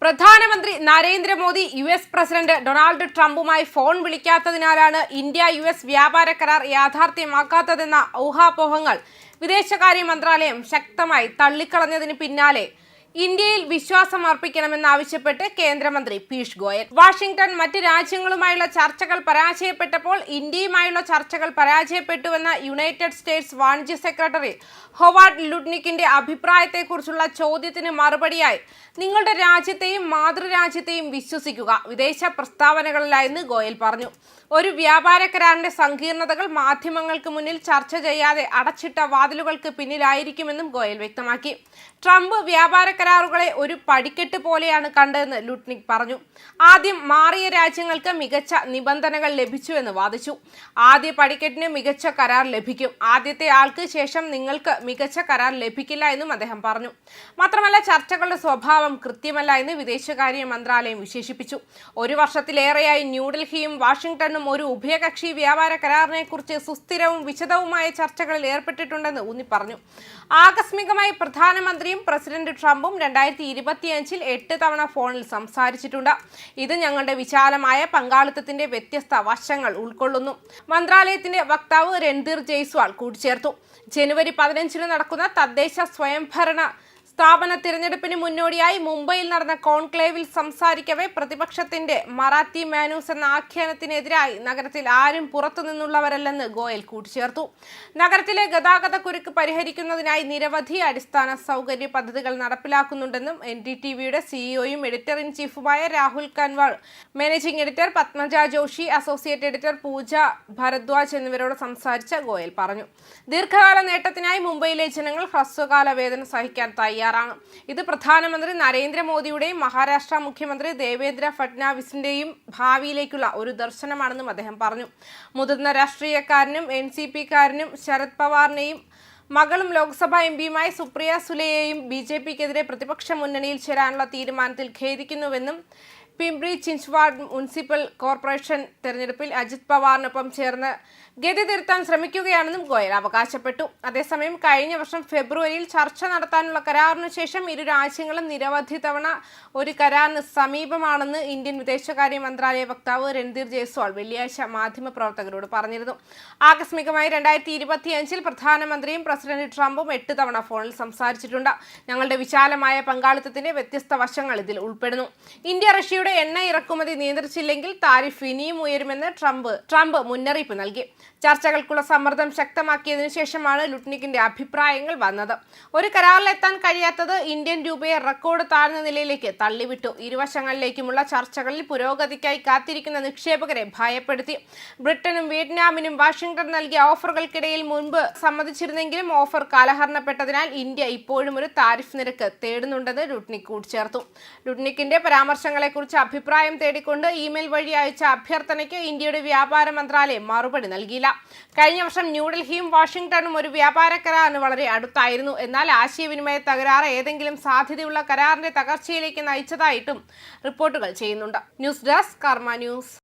പ്രധാനമന്ത്രി Narendra Modi US president Donald ട്രംപുമായി phone വിളിക്കാത്തതിനാലാണ് ഇന്ത്യ യുഎസ് വ്യാപാര കരാർ യാഥാർത്ഥ്യമാക്കാത്തതെന്ന ഊഹാപോഹങ്ങൾ വിദേശകാര്യ മന്ത്രാലയം ശക്തമായി തള്ളിക്കളഞ്ഞതിന് പിന്നാലെ ഇന്ത്യയിൽ വിശ്വാസം അർപ്പിക്കണമെന്നാവശ്യപ്പെട്ട് കേന്ദ്രമന്ത്രി പീയൂഷ് ഗോയൽ വാഷിംഗ്ടൺ മറ്റ് രാജ്യങ്ങളുമായുള്ള ചർച്ചകൾ പരാജയപ്പെട്ടപ്പോൾ ഇന്ത്യയുമായുള്ള ചർച്ചകൾ പരാജയപ്പെട്ടുവെന്ന യുണൈറ്റഡ് സ്റ്റേറ്റ്സ് വാണിജ്യ സെക്രട്ടറി ഹൊവാർഡ് ലുട്നിക്കിന്റെ അഭിപ്രായത്തെക്കുറിച്ചുള്ള ചോദ്യത്തിന് മറുപടിയായി നിങ്ങളുടെ രാജ്യത്തെയും മാതൃരാജ്യത്തെയും വിശ്വസിക്കുക വിദേശ പ്രസ്താവനകളിലായെന്ന് ഗോയൽ പറഞ്ഞു. ഒരു വ്യാപാര കരാറിന്റെ സങ്കീർണതകൾ മാധ്യമങ്ങൾക്ക് മുന്നിൽ ചർച്ച ചെയ്യാതെ അടച്ചിട്ട വാതിലുകൾക്ക് പിന്നിലായിരിക്കുമെന്നും ഗോയൽ വ്യക്തമാക്കി. ട്രംപ് വ്യാപാര കരാറുകളെ ഒരു പടിക്കെട്ട് പോലെയാണ് കണ്ടതെന്ന് ലുട്നിക് പറഞ്ഞു. ആദ്യം മാറിയ രാജ്യങ്ങൾക്ക് മികച്ച നിബന്ധനകൾ ലഭിച്ചുവെന്ന് വാദിച്ചു. ആദ്യ പടിക്കെട്ടിന് മികച്ച കരാർ ലഭിക്കും, ആദ്യത്തെ ആൾക്ക് ശേഷം നിങ്ങൾക്ക് മികച്ച കരാർ ലഭിക്കില്ല എന്നും അദ്ദേഹം പറഞ്ഞു. മാത്രമല്ല, ചർച്ചകളുടെ സ്വഭാവം കൃത്യമല്ല എന്ന് വിദേശകാര്യ മന്ത്രാലയം വിശേഷിപ്പിച്ചു. ഒരു വർഷത്തിലേറെയായി ന്യൂഡൽഹിയും വാഷിംഗ്ടണും ഒരു ഉഭയകക്ഷി വ്യാപാര കരാറിനെ കുറിച്ച് സുസ്ഥിരവും വിശദവുമായ ചർച്ചകളിൽ ഏർപ്പെട്ടിട്ടുണ്ടെന്ന് ഊന്നി പറഞ്ഞു. ആകസ്മികമായി പ്രധാനമന്ത്രിയും പ്രസിഡന്റ് ട്രംപും 2025 8 തവണ ഫോണിൽ സംസാരിച്ചിട്ടുണ്ട്. ഇത് ഞങ്ങളുടെ വിശാലമായ പങ്കാളിത്തത്തിന്റെ വ്യത്യസ്ത വശങ്ങൾ ഉൾക്കൊള്ളുന്നു, മന്ത്രാലയത്തിന്റെ വക്താവ് രൺധീർ ജയ്സ്വാൾ കൂട്ടിച്ചേർത്തു. ജനുവരി 15 നടക്കുന്ന തദ്ദേശ സ്വയംഭരണ സ്ഥാപന തിരഞ്ഞെടുപ്പിന് മുന്നോടിയായി മുംബൈയിൽ നടന്ന കോൺക്ലേവിൽ സംസാരിക്കവെ പ്രതിപക്ഷത്തിന്റെ മറാത്തി മാനൂസ് എന്ന ആഖ്യാനത്തിനെതിരായി നഗരത്തിൽ ആരും പുറത്തുനിന്നുള്ളവരല്ലെന്ന് ഗോയൽ കൂട്ടിച്ചേർത്തു. നഗരത്തിലെ ഗതാഗത കുരുക്ക് പരിഹരിക്കുന്നതിനായി നിരവധി അടിസ്ഥാന സൗകര്യ പദ്ധതികൾ നടപ്പിലാക്കുന്നുണ്ടെന്നും NDTVയുടെ സിഇഒയും എഡിറ്റർ ഇൻ ചീഫുമായ Rahul Kanwal, managing editor Padmaja Joshi, associate editor Pooja Bharadwaj എന്നിവരോട് സംസാരിച്ച ഗോയൽ പറഞ്ഞു. ദീർഘകാല നേട്ടത്തിനായി മുംബൈയിലെ ജനങ്ങൾ ഹ്രസ്വകാല വേദന സഹിക്കാൻ തയ്യാറാണ്. ഇത് പ്രധാനമന്ത്രി നരേന്ദ്രമോദിയുടെയും മഹാരാഷ്ട്ര മുഖ്യമന്ത്രി ദേവേന്ദ്ര ഫഡ്നാവിസിന്റെയും ഭാവിയിലേക്കുള്ള ഒരു ദർശനമാണെന്നും അദ്ദേഹം പറഞ്ഞു. മുതിർന്ന രാഷ്ട്രീയക്കാരനും NCPക്കാരനും ശരത് പവാറിനെയും മകളും ലോക്സഭാ എംപിയുമായ സുപ്രിയ സുലെയെയും BJPക്കെതിരെ പ്രതിപക്ഷ മുന്നണിയിൽ ചേരാനുള്ള തീരുമാനത്തിൽ ഖേദിക്കുന്നുവെന്നും പിംപ്രി ചിഞ്ച്വാഡ് മുനിസിപ്പൽ കോർപ്പറേഷൻ തെരഞ്ഞെടുപ്പിൽ അജിത് പവാറിനൊപ്പം ചേർന്ന് ഗതി തിരുത്താൻ ശ്രമിക്കുകയാണെന്നും ഗോയൽ അവകാശപ്പെട്ടു. അതേസമയം കഴിഞ്ഞ വർഷം ഫെബ്രുവരിയിൽ ചർച്ച നടത്താനുള്ള കരാറിനു ശേഷം ഇരു രാജ്യങ്ങളും നിരവധി തവണ ഒരു കരാറിന് സമീപമാണെന്ന് ഇന്ത്യൻ വിദേശകാര്യ മന്ത്രാലയ വക്താവ് രൺധീർ ജയ്സ്വാൾ വെള്ളിയാഴ്ച മാധ്യമപ്രവർത്തകരോട് പറഞ്ഞിരുന്നു. ആകസ്മികമായി 2025 പ്രധാനമന്ത്രിയും പ്രസിഡന്റ് ട്രംപും 8 തവണ ഫോണിൽ സംസാരിച്ചിട്ടുണ്ട്. ഞങ്ങളുടെ വിശാലമായ പങ്കാളിത്തത്തിന്റെ വ്യത്യസ്ത വശങ്ങൾ ഇതിൽ ഉൾപ്പെടുന്നു. ഇന്ത്യ റഷ്യയുടെ എണ്ണ ഇറക്കുമതി നിയന്ത്രിച്ചില്ലെങ്കിൽ താരിഫ് ഇനിയും ഉയരുമെന്ന് ട്രംപ് മുന്നറിയിപ്പ് നൽകി. ചർച്ചകൾക്കുള്ള സമ്മർദ്ദം ശക്തമാക്കിയതിനു ശേഷമാണ് ലുട്നിക്കിന്റെ അഭിപ്രായങ്ങൾ വന്നത്. ഒരു കരാറിലെത്താൻ കഴിയാത്തത് ഇന്ത്യൻ രൂപയെ റെക്കോർഡ് താഴ്ന്ന നിലയിലേക്ക് തള്ളിവിട്ടു. ഇരുവശങ്ങളിലേക്കുമുള്ള ചർച്ചകളിൽ പുരോഗതിക്കായി കാത്തിരിക്കുന്ന നിക്ഷേപകരെ ഭയപ്പെടുത്തി. ബ്രിട്ടനും വിയറ്റ്നാമിനും വാഷിംഗ്ടൺ നൽകിയ ഓഫറുകൾക്കിടയിൽ മുൻപ് സമ്മതിച്ചിരുന്നെങ്കിലും ഓഫർ കാലഹരണപ്പെട്ടതിനാൽ ഇന്ത്യ ഇപ്പോഴും ഒരു താരിഫ് നിരക്ക് തേടുന്നുണ്ടെന്ന് ലുട്നിക് കൂട്ടിച്ചേർത്തു. ലുട്നിക്കിന്റെ പരാമർശങ്ങളെക്കുറിച്ച് അഭിപ്രായം തേടിക്കൊണ്ട് ഇമെയിൽ വഴി അയച്ച അഭ്യർത്ഥനയ്ക്ക് ഇന്ത്യയുടെ വ്യാപാര മന്ത്രാലയം മറുപടി നൽകിയില്ല. കഴിഞ്ഞ വർഷം ന്യൂഡൽഹിയും വാഷിംഗ്ടണും ഒരു വ്യാപാര കരാറിന് വളരെ അടുത്തായിരുന്നു. എന്നാൽ ആശയവിനിമയ തകരാറ് ഏതെങ്കിലും സാധ്യതയുള്ള കരാറിന്റെ തകർച്ചയിലേക്ക് നയിച്ചതായിട്ടും റിപ്പോർട്ടുകൾ ചെയ്യുന്നുണ്ട്. ന്യൂസ് ഡെസ്ക് കർമ്മ ന്യൂസ്.